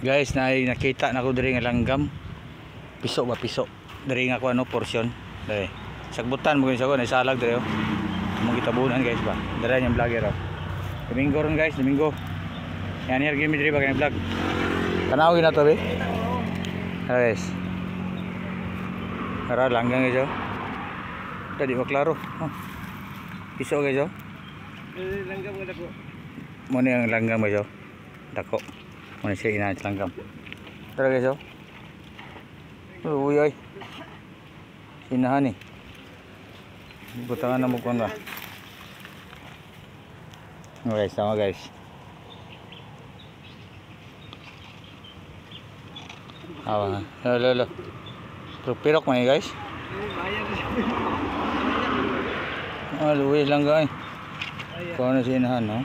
Guys, nakita na ko diri nga langgam. Piso ba piso? Diri nga ko ano portion. Diri. Sagbutan mo gyud sa ko na salag diri oh. Mo gitabunan guys ba. Diri yung vlogger oh. Domingo ron guys, Domingo. Yan here give me diri ba kay vlog. Tanawin na to be. Guys. Ara langgam guys oh. Tadi ba klaro? Oh. Piso guys oh. Langgam nga dako. Mo ni ang langgam guys oh. Dako. Mana siya ina langgam. Tara guys oh. Uy ay. Sinahan ni. Butangan na mo kon ba. Okay, sama guys. Awa. Lo. Pirok man guys. Luwi lang guys. Kau na sinahan no.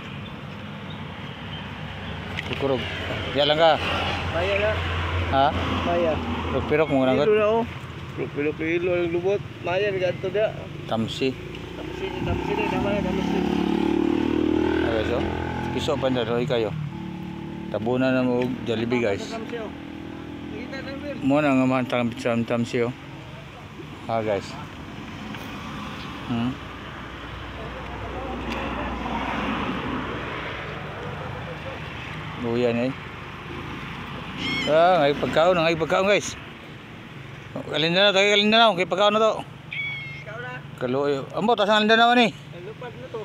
Kurog. Ya lang ka. Baya na. Ha? Baya. Pirok mo nagot. Kilo na oh. Kilo ang lubot. Maya bigato dia. Tamsi. Tamsi ni naman tamsi. Okay so. Piso pa na roy kayo. Tabunan na mo Jollibee guys. Mo na nga man tamsi oh. Ha guys. Buyan eh. Ngay pagkaon guys. Kalinda na, kalinda na, kay pagkaon na to. Kaluoy. Ambo tas ang na ni. Lupad na to.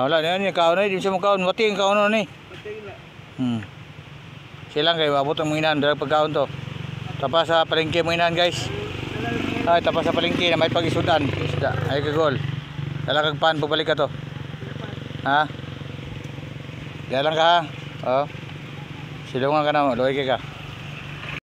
Wala na ni kaon na, di siya mo kaon, wati ang kaon na ni. Silang kay abot ang mga inan dahil pagkaon to. Tapas sa palengke mga inan guys. Ay, tapas sa palengke na may pag-isudan. Isda, ay kagol. Dala kag pan pabalik ka to. Ha? Dalang ka ha. Oh. Silungan ka na mo, luwi ka.